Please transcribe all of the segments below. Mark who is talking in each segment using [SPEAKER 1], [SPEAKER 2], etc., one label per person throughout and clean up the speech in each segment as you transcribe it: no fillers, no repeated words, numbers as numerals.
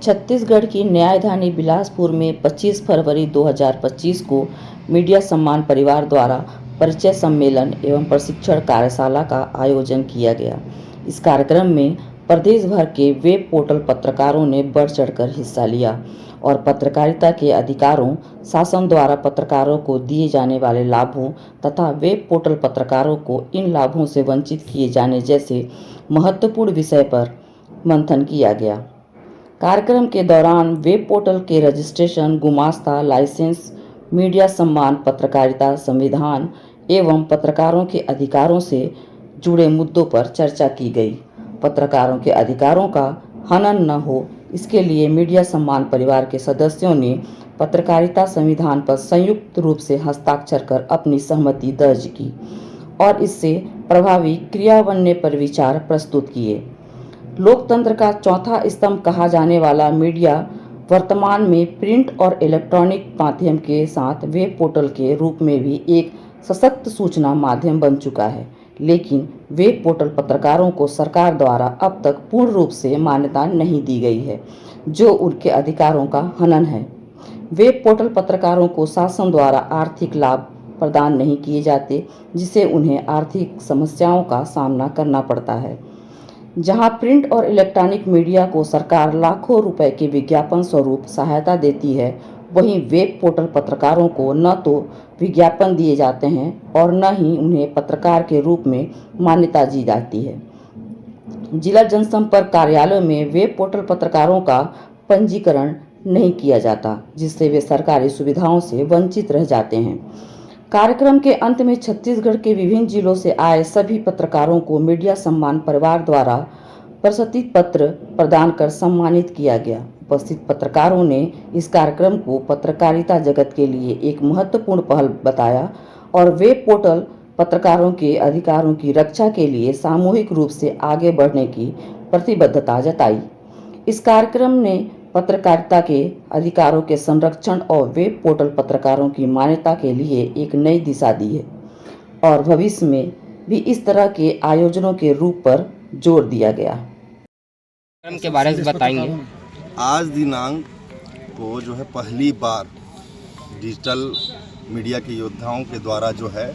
[SPEAKER 1] छत्तीसगढ़ की न्यायधानी बिलासपुर में 25 फरवरी 2025 को मीडिया सम्मान परिवार द्वारा परिचय सम्मेलन एवं प्रशिक्षण कार्यशाला का आयोजन किया गया। इस कार्यक्रम में प्रदेश भर के वेब पोर्टल पत्रकारों ने बढ़ चढ़कर हिस्सा लिया और पत्रकारिता के अधिकारों, शासन द्वारा पत्रकारों को दिए जाने वाले लाभों तथा वेब पोर्टल पत्रकारों को इन लाभों से वंचित किए जाने जैसे महत्वपूर्ण विषय पर मंथन किया गया। कार्यक्रम के दौरान वेब पोर्टल के रजिस्ट्रेशन, गुमास्ता, लाइसेंस, मीडिया सम्मान, पत्रकारिता संविधान एवं पत्रकारों के अधिकारों से जुड़े मुद्दों पर चर्चा की गई। पत्रकारों के अधिकारों का हनन न हो, इसके लिए मीडिया सम्मान परिवार के सदस्यों ने पत्रकारिता संविधान पर संयुक्त रूप से हस्ताक्षर कर अपनी सहमति दर्ज की और इससे प्रभावी क्रियान्वयन पर विचार प्रस्तुत किए। लोकतंत्र का चौथा स्तंभ कहा जाने वाला मीडिया वर्तमान में प्रिंट और इलेक्ट्रॉनिक माध्यम के साथ वेब पोर्टल के रूप में भी एक सशक्त सूचना माध्यम बन चुका है, लेकिन वेब पोर्टल पत्रकारों को सरकार द्वारा अब तक पूर्ण रूप से मान्यता नहीं दी गई है, जो उनके अधिकारों का हनन है। वेब पोर्टल पत्रकारों को शासन द्वारा आर्थिक लाभ प्रदान नहीं किए जाते, जिससे उन्हें आर्थिक समस्याओं का सामना करना पड़ता है। जहां प्रिंट और इलेक्ट्रॉनिक मीडिया को सरकार लाखों रुपए के विज्ञापन स्वरूप सहायता देती है, वहीं वेब पोर्टल पत्रकारों को न तो विज्ञापन दिए जाते हैं और न ही उन्हें पत्रकार के रूप में मान्यता दी जाती है। जिला जनसंपर्क कार्यालय में वेब पोर्टल पत्रकारों का पंजीकरण नहीं किया जाता, जिससे वे सरकारी सुविधाओं से वंचित रह जाते हैं। कार्यक्रम के अंत में छत्तीसगढ़ के विभिन्न जिलों से आए सभी पत्रकारों को मीडिया सम्मान परिवार द्वारा प्रशस्ति पत्र प्रदान कर सम्मानित किया गया। उपस्थित पत्रकारों ने इस कार्यक्रम को पत्रकारिता जगत के लिए एक महत्वपूर्ण पहल बताया और वेब पोर्टल पत्रकारों के अधिकारों की रक्षा के लिए सामूहिक रूप से आगे बढ़ने की प्रतिबद्धता जताई। इस कार्यक्रम ने पत्रकारिता के अधिकारों के संरक्षण और वेब पोर्टल पत्रकारों की मान्यता के लिए एक नई दिशा दी है और भविष्य में भी इस तरह के आयोजनों के रूप पर जोर दिया गया।
[SPEAKER 2] के बारे में बताएंगे।
[SPEAKER 3] आज दिनांक को जो है पहली बार डिजिटल मीडिया के योद्धाओं के द्वारा जो है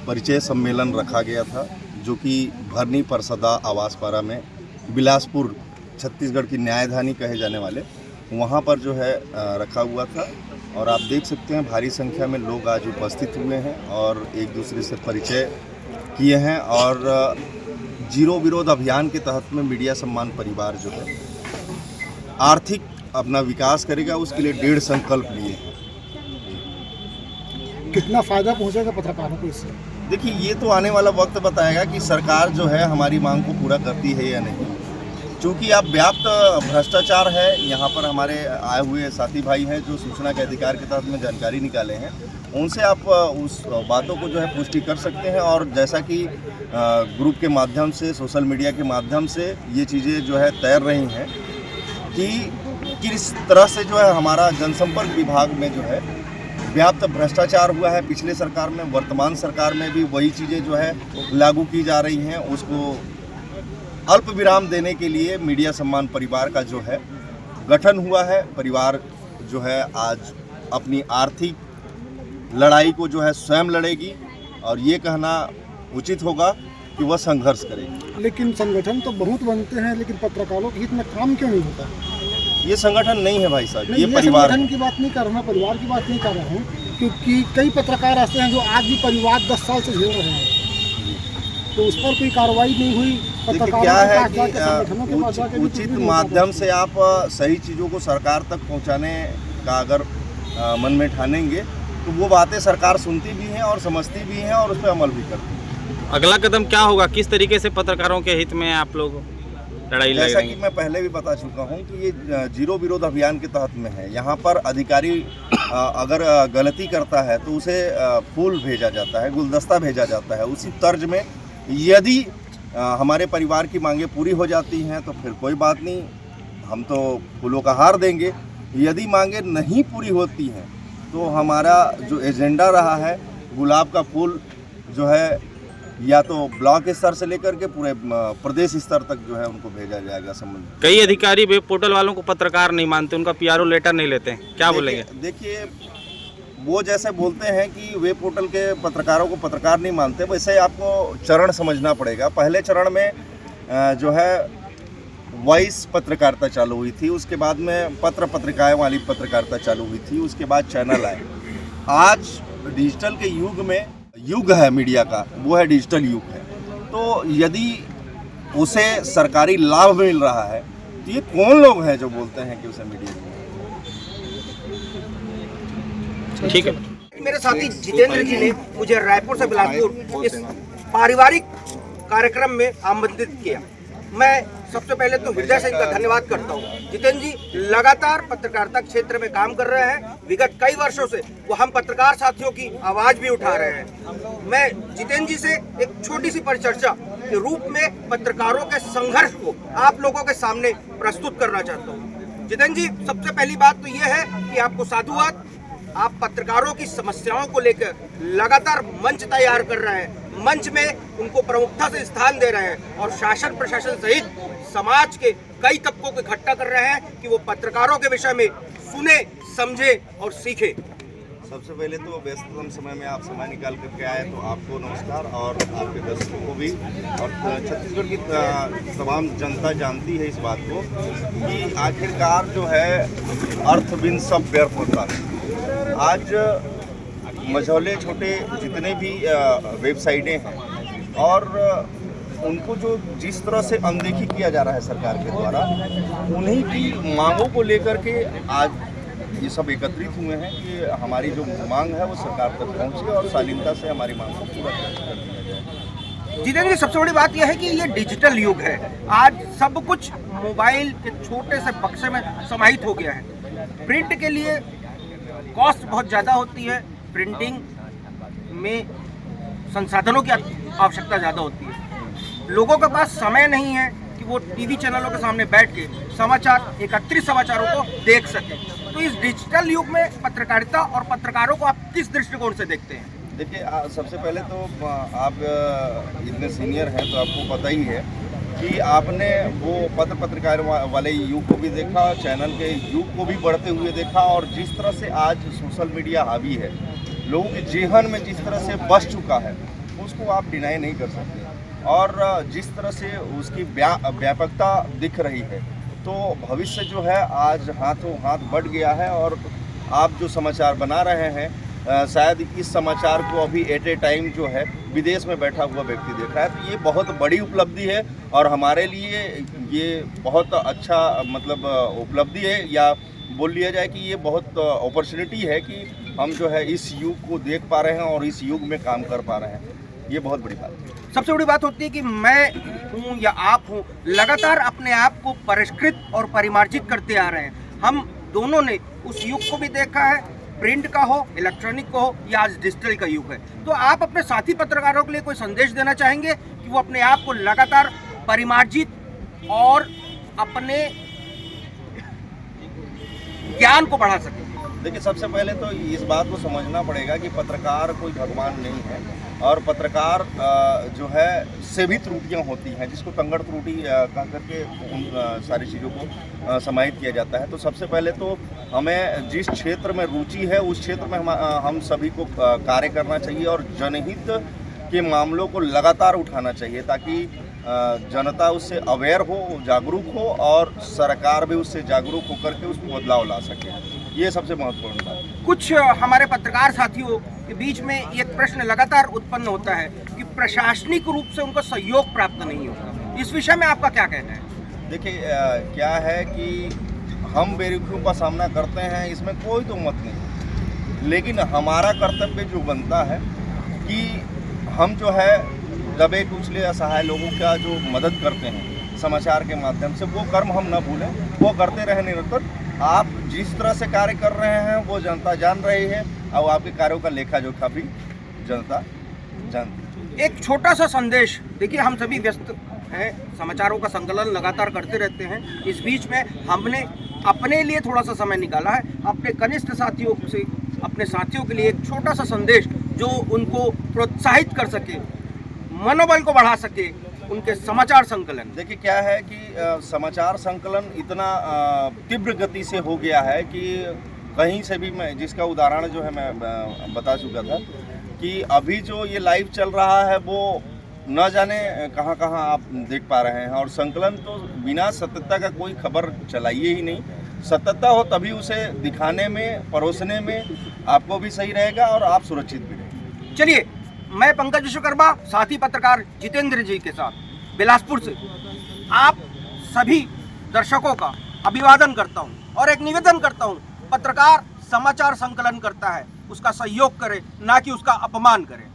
[SPEAKER 3] परिचय सम्मेलन रखा गया था, जो कि भरनी परसदा आवासपारा में बिलासपुर छत्तीसगढ़ की न्यायधानी कहे जाने वाले वहाँ पर जो है रखा हुआ था। और आप देख सकते हैं भारी संख्या में लोग आज उपस्थित हुए हैं और एक दूसरे से परिचय किए हैं और जीरो विरोध अभियान के तहत में मीडिया सम्मान परिवार जो है आर्थिक अपना विकास करेगा, उसके लिए 1.5 संकल्प लिए हैं।
[SPEAKER 4] कितना फ़ायदा पहुंचेगा पत्रकारों को इससे?
[SPEAKER 3] देखिए, ये तो आने वाला वक्त बताएगा कि सरकार जो है हमारी मांग को पूरा करती है या नहीं। चूँकि आप व्याप्त भ्रष्टाचार है, यहाँ पर हमारे आए हुए साथी भाई हैं जो सूचना के अधिकार के तहत में जानकारी निकाले हैं, उनसे आप उस बातों को जो है पुष्टि कर सकते हैं। और जैसा कि ग्रुप के माध्यम से, सोशल मीडिया के माध्यम से ये चीज़ें जो है तैर रही हैं कि किस तरह से जो है हमारा जनसंपर्क विभाग में जो है व्याप्त भ्रष्टाचार हुआ है। पिछले सरकार में, वर्तमान सरकार में भी वही चीज़ें जो है लागू की जा रही हैं। उसको अल्प विराम देने के लिए मीडिया सम्मान परिवार का जो है गठन हुआ है। परिवार जो है आज अपनी आर्थिक लड़ाई को जो है स्वयं लड़ेगी और ये कहना उचित होगा कि वह संघर्ष करेगी।
[SPEAKER 4] लेकिन संगठन तो बहुत बनते हैं, लेकिन पत्रकारों के हित में काम क्यों नहीं होता?
[SPEAKER 3] ये संगठन नहीं है भाई साहब, ये परिवार।
[SPEAKER 4] संगठन की बात नहीं कर रहा हूँ, परिवार की बात नहीं कर रहा हूँ, क्योंकि कई पत्रकार ऐसे हैं जो आज भी परिवार 10 साल से झेल रहे हैं, तो उस पर कोई कार्रवाई नहीं हुई।
[SPEAKER 3] देखिए, क्या है कि उचित माध्यम से आप सही चीज़ों को सरकार तक पहुंचाने का अगर मन में ठानेंगे तो वो बातें सरकार सुनती भी हैं और समझती भी हैं और उस पर अमल भी करती है।
[SPEAKER 2] अगला कदम क्या होगा? किस तरीके से पत्रकारों के हित में आप लोग लड़ाई लड़ेंगे?
[SPEAKER 3] जैसा कि मैं पहले भी बता चुका हूं कि ये जीरो विरोध अभियान के तहत में है। यहाँ पर अधिकारी अगर गलती करता है तो उसे फूल भेजा जाता है, गुलदस्ता भेजा जाता है। उसी तर्ज में यदि हमारे परिवार की मांगें पूरी हो जाती हैं तो फिर कोई बात नहीं, हम तो फूलों का हार देंगे। यदि मांगें नहीं पूरी होती हैं तो हमारा जो एजेंडा रहा है गुलाब का फूल जो है या तो ब्लॉक स्तर से लेकर के पूरे प्रदेश स्तर तक जो है उनको भेजा जाएगा संबंध।
[SPEAKER 2] कई अधिकारी वेब पोर्टल वालों को पत्रकार नहीं मानते, उनका पीआरओ लेटर नहीं लेते, क्या बोलेंगे?
[SPEAKER 3] देखिए वो जैसे बोलते हैं कि वेब पोर्टल के पत्रकारों को पत्रकार नहीं मानते, वैसे आपको चरण समझना पड़ेगा। पहले चरण में जो है वॉइस पत्रकारिता चालू हुई थी, उसके बाद में पत्र पत्रिकाएं वाली पत्रकारिता चालू हुई थी, उसके बाद चैनल आए। आज डिजिटल के युग है मीडिया का, वो है डिजिटल युग है। तो यदि उसे सरकारी लाभ मिल रहा है तो ये कौन लोग हैं जो बोलते हैं कि उसे मीडिया
[SPEAKER 2] ठीक है।
[SPEAKER 5] मेरे साथी जितेंद्र जी ने मुझे रायपुर से बिलासपुर इस पारिवारिक कार्यक्रम में आमंत्रित किया। मैं सबसे पहले तो हृदय से इनका धन्यवाद करता हूँ। जितेंद्र जी लगातार पत्रकारिता क्षेत्र में काम कर रहे हैं। विगत कई वर्षों से वो हम पत्रकार साथियों की आवाज भी उठा रहे हैं। मैं जितेंद्र जी से एक छोटी सी परिचर्चा के रूप में पत्रकारों के संघर्ष को आप लोगों के सामने प्रस्तुत करना चाहता हूँ। जितेंद्र जी, सबसे पहली बात तो ये है कि आपको साधुवाद। आप पत्रकारों की समस्याओं को लेकर लगातार मंच तैयार कर रहे हैं, मंच में उनको प्रमुखता से स्थान दे रहे हैं और शासन प्रशासन सहित समाज के कई तबकों को इकट्ठा कर रहे हैं कि वो पत्रकारों के विषय में सुने, समझे और सीखे।
[SPEAKER 3] सबसे पहले तो व्यस्ततम समय में आप समय निकाल करके आए तो आपको नमस्कार, और आपके दर्शकों को भी। और छत्तीसगढ़ की तमाम जनता जानती है इस बात को कि आखिरकार जो है अर्थ बिन सब व्यर्थ होता है। आज मझौले छोटे जितने भी वेबसाइटें हैं और उनको जो जिस तरह से अनदेखी किया जा रहा है सरकार के द्वारा, उन्हीं की मांगों को लेकर के आज ये सब एकत्रित हुए हैं कि हमारी जो मांग है वो सरकार तक पहुंचे और शालीनता से हमारी मांग को पूरा कर दिया जाए।
[SPEAKER 5] जितेंद्र जी, सबसे बड़ी बात यह है कि ये डिजिटल युग है। आज सब कुछ मोबाइल के छोटे से बक्से में समाहित हो गया है। प्रिंट के लिए कॉस्ट बहुत ज़्यादा होती है, प्रिंटिंग में संसाधनों की आवश्यकता ज़्यादा होती है। लोगों के पास समय नहीं है कि वो टीवी चैनलों के सामने बैठ के समाचार, एकत्रित समाचारों को देख सकें। तो इस डिजिटल युग में पत्रकारिता और पत्रकारों को आप किस दृष्टिकोण से देखते हैं?
[SPEAKER 3] देखिए, सबसे पहले तो आप इतने सीनियर हैं तो आपको पता ही है कि आपने वो पत्र पत्रिकारिता वाले युग को भी देखा, चैनल के युग को भी बढ़ते हुए देखा, और जिस तरह से आज सोशल मीडिया हावी है, लोगों के जेहन में जिस तरह से बस चुका है, उसको आप डिनाई नहीं कर सकते। और जिस तरह से उसकी व्यापकता दिख रही है, तो भविष्य जो है आज हाथों हाथ बढ़ गया है। और आप जो समाचार बना रहे हैं, शायद इस समाचार को अभी एट ए टाइम जो है विदेश में बैठा हुआ व्यक्ति देख रहा है। तो ये बहुत बड़ी उपलब्धि है और हमारे लिए ये बहुत अच्छा मतलब उपलब्धि है, या बोल लिया जाए कि ये बहुत अपॉर्चुनिटी है कि हम जो है इस युग को देख पा रहे हैं और इस युग में काम कर पा रहे हैं। ये बहुत बड़ी बात है।
[SPEAKER 5] सबसे बड़ी बात होती है कि मैं हूँ या आप हूँ, लगातार अपने आप को परिष्कृत और परिमार्जित करते आ रहे हैं। हम दोनों ने उस युग को भी देखा है, प्रिंट का हो, इलेक्ट्रॉनिक का हो, या आज डिजिटल का युग है। तो आप अपने साथी पत्रकारों के लिए कोई संदेश देना चाहेंगे कि वो अपने आप को लगातार परिमार्जित और अपने ज्ञान को बढ़ा सके?
[SPEAKER 3] देखिए, सबसे पहले तो इस बात को समझना पड़ेगा कि पत्रकार कोई भगवान नहीं है, और पत्रकार जो है से भी त्रुटियां होती हैं, जिसको तंगड़ त्रुटि कह करके उन सारी चीज़ों को समाहित किया जाता है। तो सबसे पहले तो हमें जिस क्षेत्र में रुचि है उस क्षेत्र में हम सभी को कार्य करना चाहिए और जनहित के मामलों को लगातार उठाना चाहिए, ताकि जनता उससे अवेयर हो, जागरूक हो, और सरकार भी उससे जागरूक होकर के उसमें बदलाव ला सके। ये सबसे महत्वपूर्ण बात है।
[SPEAKER 5] कुछ हमारे पत्रकार साथियों के बीच में एक प्रश्न लगातार उत्पन्न होता है कि प्रशासनिक रूप से उनको सहयोग प्राप्त नहीं होता। इस विषय में आपका क्या कहना है?
[SPEAKER 3] देखिए, क्या है कि हम बेरुखियों का सामना करते हैं, इसमें कोई तो मत नहीं, लेकिन हमारा कर्तव्य जो बनता है कि हम जो है दबे कुचले असहाय लोगों का जो मदद करते हैं समाचार के माध्यम से, वो कर्म हम न भूलें, वो करते रहें निरंतर। आप जिस तरह से कार्य कर रहे हैं वो जनता जान रही है, और आपके कार्यों का लेखा जोखा भी जनता जानती है।
[SPEAKER 5] एक छोटा सा संदेश, देखिए हम सभी व्यस्त हैं, समाचारों का संकलन लगातार करते रहते हैं। इस बीच में हमने अपने लिए थोड़ा सा समय निकाला है, अपने कनिष्ठ साथियों से, अपने साथियों के लिए एक छोटा सा संदेश जो उनको प्रोत्साहित कर सके। मनोबल को बढ़ा सके उनके समाचार संकलन।
[SPEAKER 3] देखिए क्या है कि समाचार संकलन इतना तीव्र गति से हो गया है कि कहीं से भी मैं जिसका उदाहरण जो है मैं बता चुका था कि अभी जो ये लाइव चल रहा है वो न जाने कहाँ कहाँ आप देख पा रहे हैं। और संकलन तो बिना सत्यता का कोई खबर चलाइए ही नहीं। सत्यता हो तभी उसे दिखाने में, परोसने में आपको भी सही रहेगा और आप सुरक्षित भी रहेंगे।
[SPEAKER 5] चलिए, मैं पंकज विश्वकर्मा साथ ही पत्रकार जितेंद्र जी के साथ बिलासपुर से आप सभी दर्शकों का अभिवादन करता हूं और एक निवेदन करता हूं, पत्रकार समाचार संकलन करता है उसका सहयोग करे, ना कि उसका अपमान करे।